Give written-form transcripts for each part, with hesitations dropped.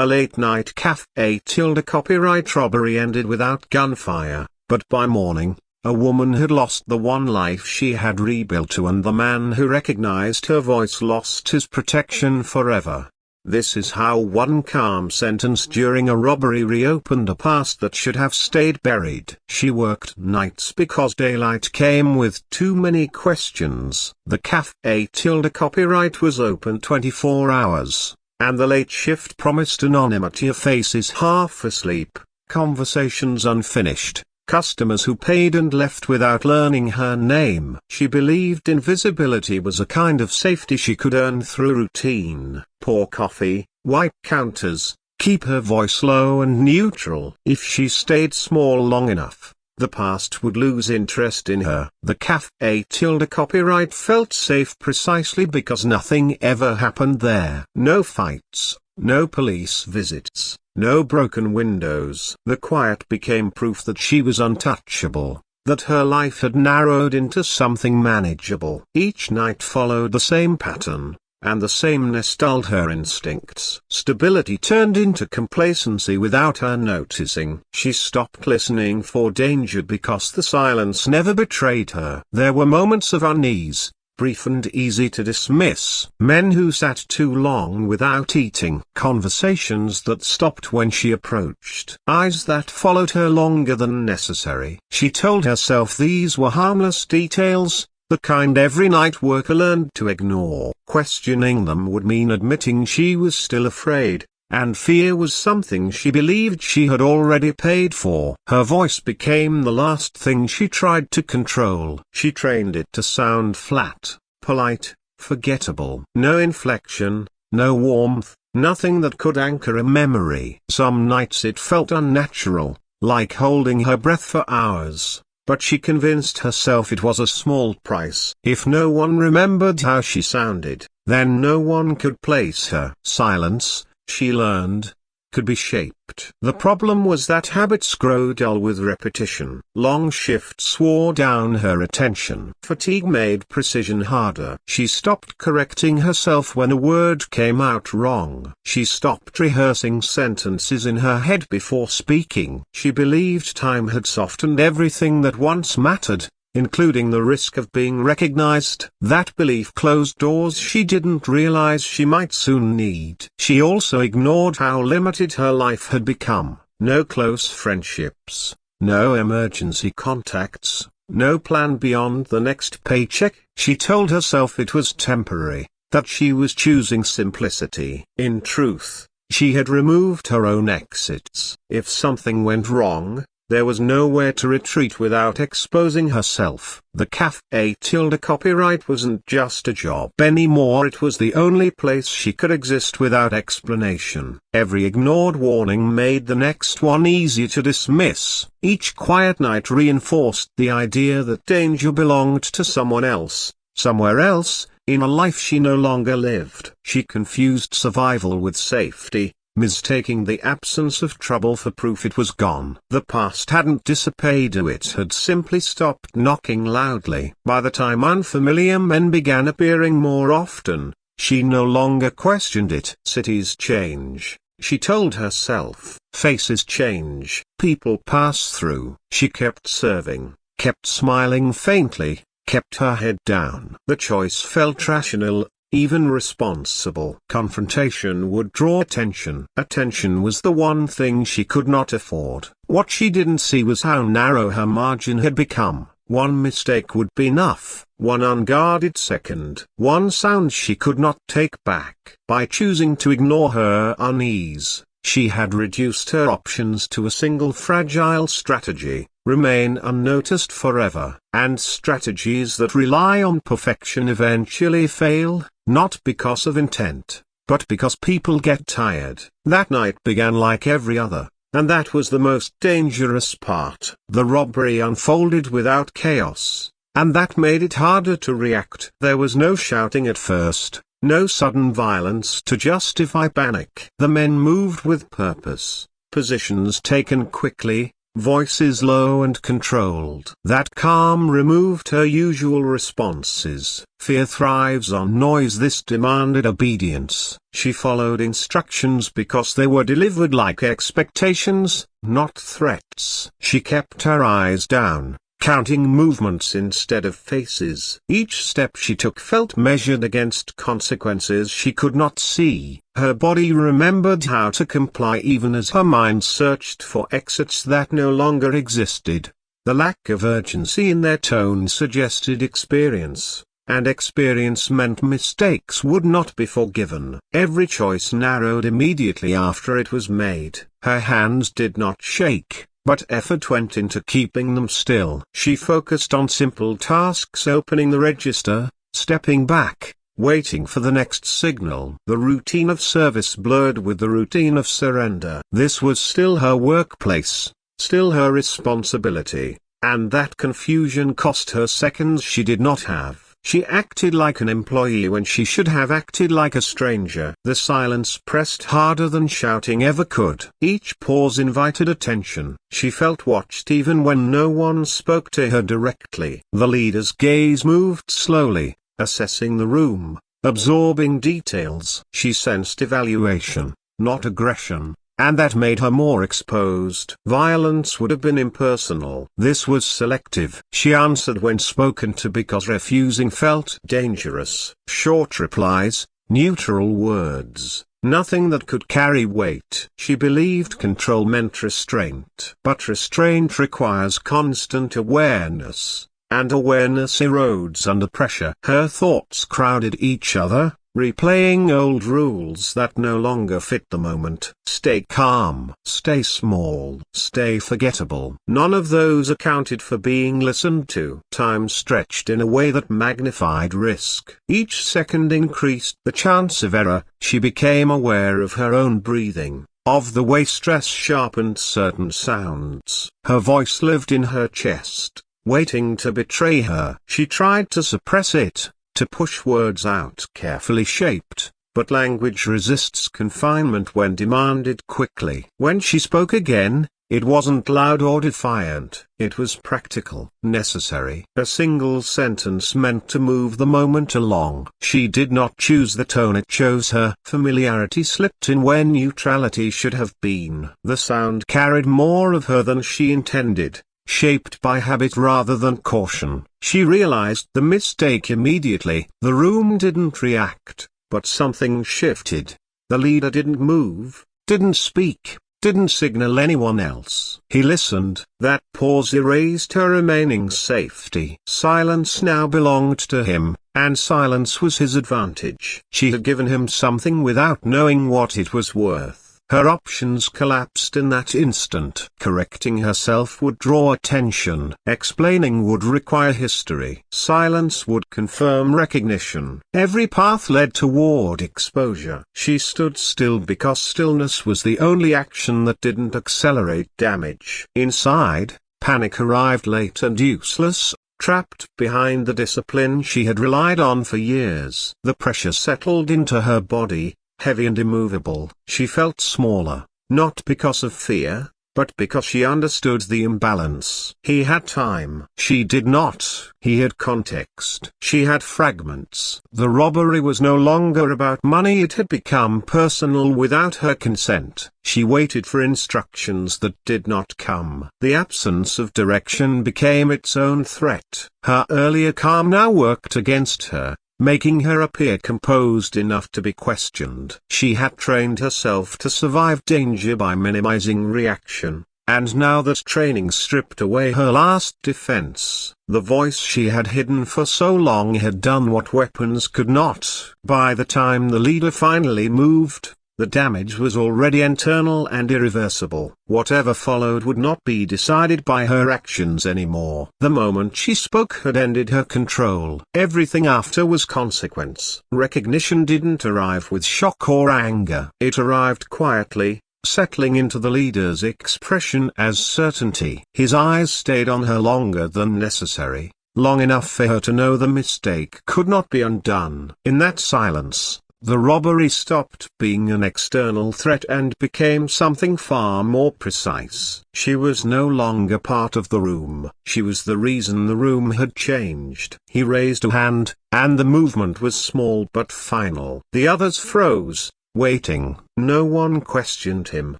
A late-night café copyright robbery ended without gunfire, but by morning, a woman had lost the one life she had rebuilt to, and the man who recognized her voice lost his protection forever. This is how one calm sentence during a robbery reopened a past that should have stayed buried. She worked nights because daylight came with too many questions. The café copyright was open 24 hours, and the late shift promised anonymity of faces half asleep, conversations unfinished, customers who paid and left without learning her name. She believed invisibility was a kind of safety she could earn through routine. Pour coffee, wipe counters, keep her voice low and neutral. If she stayed small long enough, the past would lose interest in her. The café copyright felt safe precisely because nothing ever happened there. No fights, no police visits, no broken windows. The quiet became proof that she was untouchable, that her life had narrowed into something manageable. Each night followed the same pattern, and the sameness dulled her instincts. Stability turned into complacency without her noticing. She stopped listening for danger because the silence never betrayed her. There were moments of unease, brief and easy to dismiss. Men who sat too long without eating. Conversations that stopped when she approached. Eyes that followed her longer than necessary. She told herself these were harmless details, the kind every night worker learned to ignore. Questioning them would mean admitting she was still afraid, and fear was something she believed she had already paid for. Her voice became the last thing she tried to control. She trained it to sound flat, polite, forgettable. No inflection, no warmth, nothing that could anchor a memory. Some nights it felt unnatural, like holding her breath for hours. But she convinced herself it was a small price. If no one remembered how she sounded, then no one could place her. Silence, she learned, could be shaped. The problem was that habits grow dull with repetition. Long shifts wore down her attention. Fatigue made precision harder. She stopped correcting herself when a word came out wrong. She stopped rehearsing sentences in her head before speaking. She believed time had softened everything that once mattered, including the risk of being recognized. That belief closed doors she didn't realize she might soon need. She also ignored how limited her life had become. No close friendships, no emergency contacts, no plan beyond the next paycheck. She told herself it was temporary, that she was choosing simplicity. In truth, she had removed her own exits. If something went wrong, there was nowhere to retreat without exposing herself. The café copyright wasn't just a job anymore, it was the only place she could exist without explanation. Every ignored warning made the next one easier to dismiss. Each quiet night reinforced the idea that danger belonged to someone else, somewhere else, in a life she no longer lived. She confused survival with safety, mistaking the absence of trouble for proof it was gone. The past hadn't dissipated, it had simply stopped knocking loudly. By the time unfamiliar men began appearing more often, she no longer questioned it. Cities change, she told herself. Faces change, people pass through. She kept serving, kept smiling faintly, kept her head down. The choice felt rational, even responsible. Confrontation would draw attention. Attention was the one thing she could not afford. What she didn't see was how narrow her margin had become. One mistake would be enough, one unguarded second, one sound she could not take back. By choosing to ignore her unease, she had reduced her options to a single fragile strategy: remain unnoticed forever. And strategies that rely on perfection eventually fail, not because of intent, but because people get tired. That night began like every other, and that was the most dangerous part. The robbery unfolded without chaos, and that made it harder to react. There was no shouting at first, no sudden violence to justify panic. The men moved with purpose, positions taken quickly, voices low and controlled. That calm removed her usual responses. Fear thrives on noise. This demanded obedience. She followed instructions because they were delivered like expectations, not threats. She kept her eyes down, counting movements instead of faces. Each step she took felt measured against consequences she could not see. Her body remembered how to comply even as her mind searched for exits that no longer existed. The lack of urgency in their tone suggested experience, and experience meant mistakes would not be forgiven. Every choice narrowed immediately after it was made. Her hands did not shake, but effort went into keeping them still. She focused on simple tasks: opening the register, stepping back, waiting for the next signal. The routine of service blurred with the routine of surrender. This was still her workplace, still her responsibility, and that confusion cost her seconds she did not have. She acted like an employee when she should have acted like a stranger. The silence pressed harder than shouting ever could. Each pause invited attention. She felt watched even when no one spoke to her directly. The leader's gaze moved slowly, assessing the room, absorbing details. She sensed evaluation, not aggression, and that made her more exposed. Violence would have been impersonal. This was selective. She answered when spoken to because refusing felt dangerous. Short replies, neutral words, nothing that could carry weight. She believed control meant restraint. But restraint requires constant awareness, and awareness erodes under pressure. Her thoughts crowded each other, replaying old rules that no longer fit the moment. Stay calm, stay small, stay forgettable. None of those accounted for being listened to. Time stretched in a way that magnified risk. Each second increased the chance of error. She became aware of her own breathing, of the way stress sharpened certain sounds. Her voice lived in her chest, waiting to betray her. She tried to suppress it, to push words out carefully shaped, but language resists confinement when demanded quickly. When she spoke again, it wasn't loud or defiant. It was practical, necessary. A single sentence meant to move the moment along. She did not choose the tone, it chose her. Familiarity slipped in where neutrality should have been. The sound carried more of her than she intended, shaped by habit rather than caution. She realized the mistake immediately. The room didn't react, but something shifted. The leader didn't move, didn't speak, didn't signal anyone else. He listened. That pause erased her remaining safety. Silence now belonged to him, and silence was his advantage. She had given him something without knowing what it was worth. Her options collapsed in that instant. Correcting herself would draw attention. Explaining would require history. Silence would confirm recognition. Every path led toward exposure. She stood still because stillness was the only action that didn't accelerate damage. Inside, panic arrived late and useless, trapped behind the discipline she had relied on for years. The pressure settled into her body, heavy and immovable. She felt smaller, not because of fear, but because she understood the imbalance. He had time. She did not. He had context. She had fragments. The robbery was no longer about money. It had become personal without her consent. She waited for instructions that did not come. The absence of direction became its own threat. Her earlier calm now worked against her, making her appear composed enough to be questioned. She had trained herself to survive danger by minimizing reaction, and now that training stripped away her last defense, the voice she had hidden for so long had done what weapons could not. By the time the leader finally moved, the damage was already internal and irreversible. Whatever followed would not be decided by her actions anymore. The moment she spoke had ended her control. Everything after was consequence. Recognition didn't arrive with shock or anger. It arrived quietly, settling into the leader's expression as certainty. His eyes stayed on her longer than necessary, long enough for her to know the mistake could not be undone. In that silence, The robbery stopped being an external threat and became something far more precise. She was no longer part of the room. She was the reason the room had changed. He raised a hand, and the movement was small but final. The others froze, waiting. No one questioned him.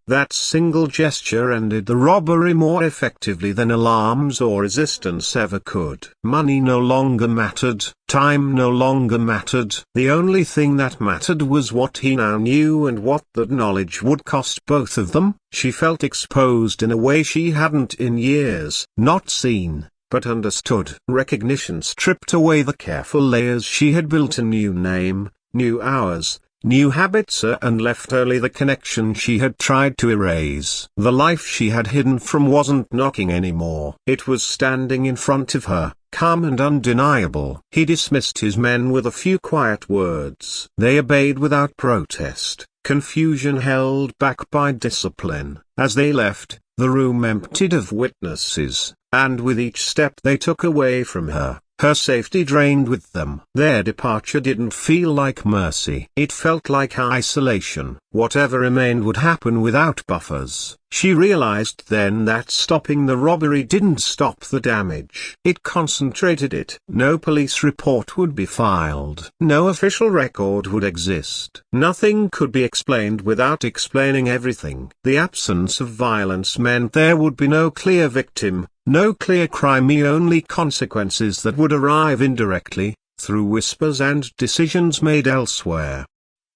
That single gesture ended the robbery more effectively than alarms or resistance ever could. Money no longer mattered, time no longer mattered. The only thing that mattered was what he now knew and what that knowledge would cost both of them. She felt exposed in a way she hadn't in years. Not seen, but understood. Recognition stripped away the careful layers she had built. A new name, new hours, new habits, and left only the connection she had tried to erase. The life she had hidden from wasn't knocking anymore. It was standing in front of her, calm and undeniable. He dismissed his men with a few quiet words. They obeyed without protest, confusion held back by discipline. As they left, the room emptied of witnesses, and with each step they took away from her, her safety drained with them. Their departure didn't feel like mercy. It felt like isolation. Whatever remained would happen without buffers. She realized then that stopping the robbery didn't stop the damage. It concentrated it. No police report would be filed. No official record would exist. Nothing could be explained without explaining everything. The absence of violence meant there would be no clear victim, no clear crime, only consequences that would arrive indirectly, through whispers and decisions made elsewhere.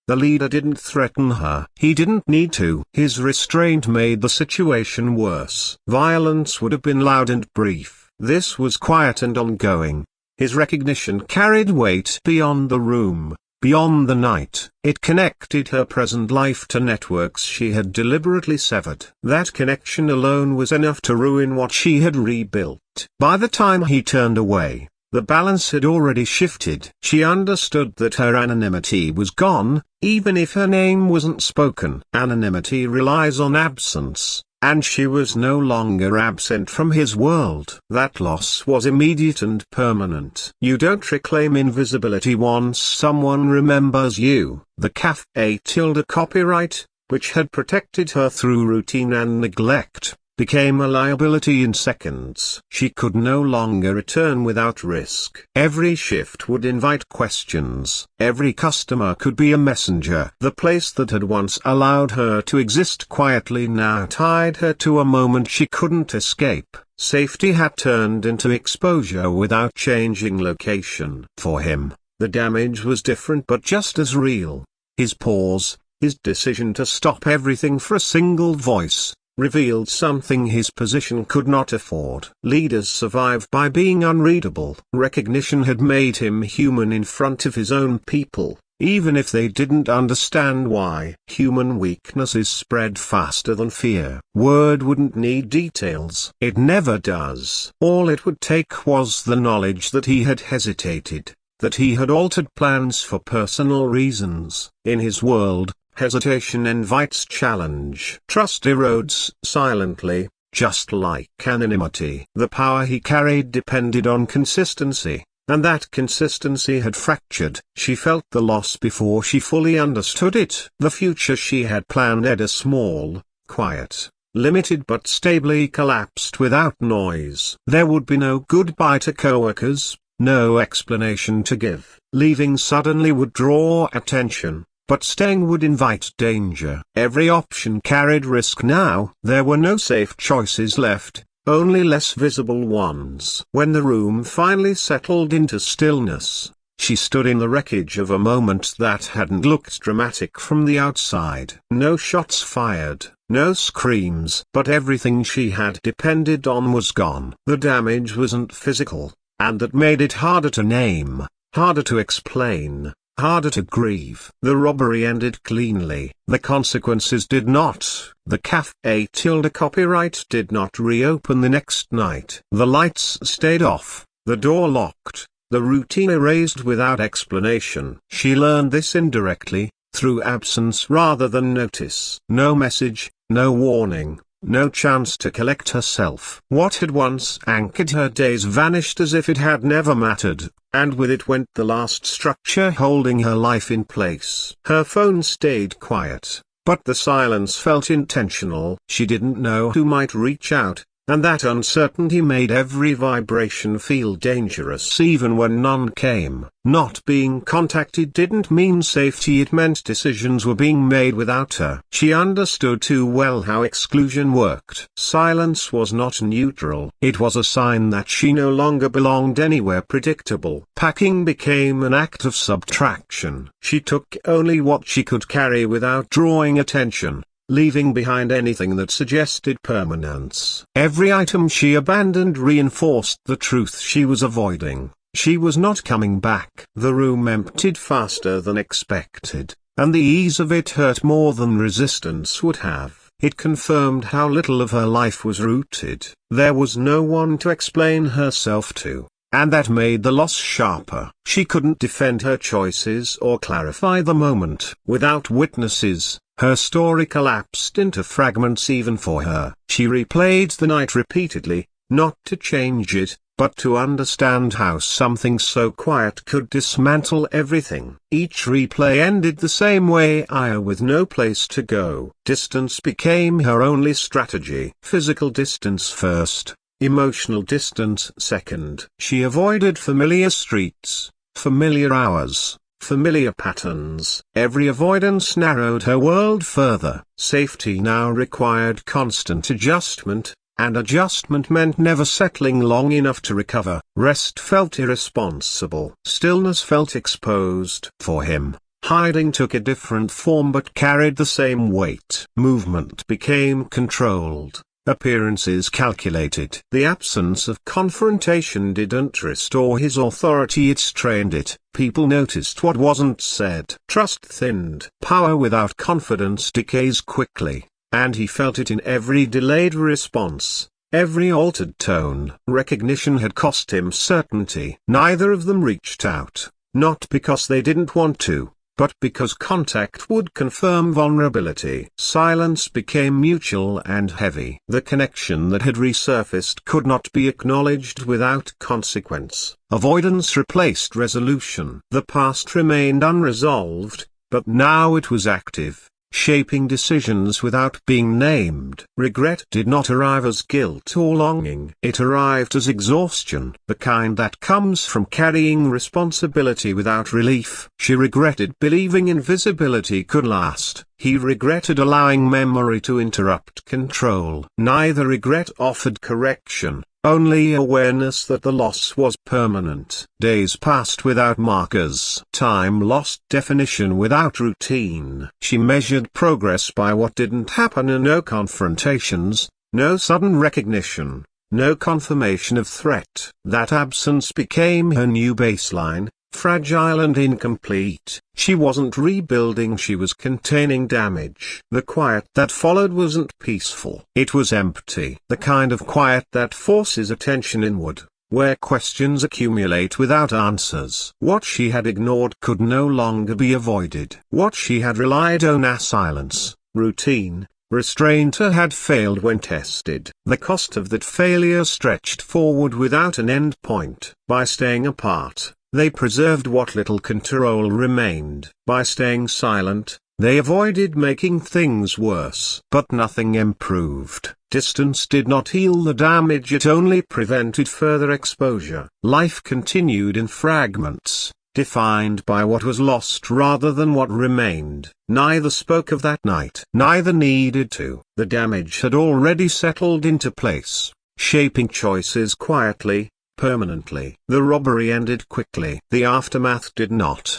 The leader didn't threaten her. He didn't need to. His restraint made the situation worse. Violence would have been loud and brief. This was quiet and ongoing. His recognition carried weight beyond the room, beyond the night. It connected her present life to networks she had deliberately severed. That connection alone was enough to ruin what she had rebuilt. By the time he turned away, the balance had already shifted. She understood that her anonymity was gone, even if her name wasn't spoken. Anonymity relies on absence, and she was no longer absent from his world. That loss was immediate and permanent. You don't reclaim invisibility once someone remembers you. The café copyright, which had protected her through routine and neglect, became a liability in seconds. She could no longer return without risk. Every shift would invite questions. Every customer could be a messenger. The place that had once allowed her to exist quietly now tied her to a moment she couldn't escape. Safety had turned into exposure without changing location. For him, the damage was different but just as real. His pause, his decision to stop everything for a single voice, revealed something his position could not afford. Leaders survive by being unreadable. Recognition had made him human in front of his own people, even if they didn't understand why. Human weaknesses spread faster than fear. Word wouldn't need details. It never does. All it would take was the knowledge that he had hesitated, that he had altered plans for personal reasons. In his world, hesitation invites challenge. Trust erodes silently, just like anonymity. The power he carried depended on consistency, and that consistency had fractured. She felt the loss before she fully understood it. The future she had planned a small, quiet, limited but stably collapsed without noise. There would be no goodbye to coworkers, no explanation to give. Leaving suddenly would draw attention, but staying would invite danger. Every option carried risk now. There were no safe choices left, only less visible ones. When the room finally settled into stillness, she stood in the wreckage of a moment that hadn't looked dramatic from the outside. No shots fired, no screams, but everything she had depended on was gone. The damage wasn't physical, and that made it harder to name, harder to explain, harder to grieve. The robbery ended cleanly. The consequences did not. The café copyright did not reopen the next night. The lights stayed off, the door locked, the routine erased without explanation. She learned this indirectly, through absence rather than notice. No message, no warning, No chance to collect herself. What had once anchored her days vanished as if it had never mattered, and with it went the last structure holding her life in place. Her phone stayed quiet, but the silence felt intentional. She didn't know who might reach out, and that uncertainty made every vibration feel dangerous even when none came. Not being contacted didn't mean safety, it meant decisions were being made without her. She understood too well how exclusion worked. Silence was not neutral. It was a sign that she no longer belonged anywhere predictable. Packing became an act of subtraction. She took only what she could carry without drawing attention, leaving behind anything that suggested permanence. Every item she abandoned reinforced the truth she was avoiding. She was not coming back. The room emptied faster than expected, and the ease of it hurt more than resistance would have. It confirmed how little of her life was rooted. There was no one to explain herself to, and that made the loss sharper. She couldn't defend her choices or clarify the moment. Without witnesses, her story collapsed into fragments even for her. She replayed the night repeatedly, not to change it, but to understand how something so quiet could dismantle everything. Each replay ended the same way, with no place to go. Distance became her only strategy. Physical distance first, emotional distance second. She avoided familiar streets, familiar hours, familiar patterns. Every avoidance narrowed her world further. Safety now required constant adjustment, and adjustment meant never settling long enough to recover. Rest felt irresponsible. Stillness felt exposed. For him, hiding took a different form but carried the same weight. Movement became controlled, appearances calculated. The absence of confrontation didn't restore his authority, it strained it. People noticed what wasn't said. Trust thinned. Power without confidence decays quickly, and he felt it in every delayed response, every altered tone. Recognition had cost him certainty. Neither of them reached out, not because they didn't want to, but because contact would confirm vulnerability. Silence became mutual and heavy. The connection that had resurfaced could not be acknowledged without consequence. Avoidance replaced resolution. The past remained unresolved, but now it was active, shaping decisions without being named. Regret did not arrive as guilt or longing. It arrived as exhaustion, the kind that comes from carrying responsibility without relief. She regretted believing invisibility could last. He regretted allowing memory to interrupt control. Neither regret offered correction, only awareness that the loss was permanent. Days passed without markers. Time lost definition without routine. She measured progress by what didn't happen, and no confrontations, no sudden recognition, no confirmation of threat. That absence became her new baseline, fragile and incomplete. She wasn't rebuilding, she was containing damage. The quiet that followed wasn't peaceful. It was empty. The kind of quiet that forces attention inward, where questions accumulate without answers. What she had ignored could no longer be avoided. What she had relied on as silence, routine, restraint had failed when tested. The cost of that failure stretched forward without an end point. By staying apart, they preserved what little control remained. By staying silent, they avoided making things worse. But nothing improved. Distance did not heal the damage, it only prevented further exposure. Life continued in fragments, defined by what was lost rather than what remained. Neither spoke of that night. Neither needed to. The damage had already settled into place, shaping choices quietly, permanently. The robbery ended quickly. The aftermath did not.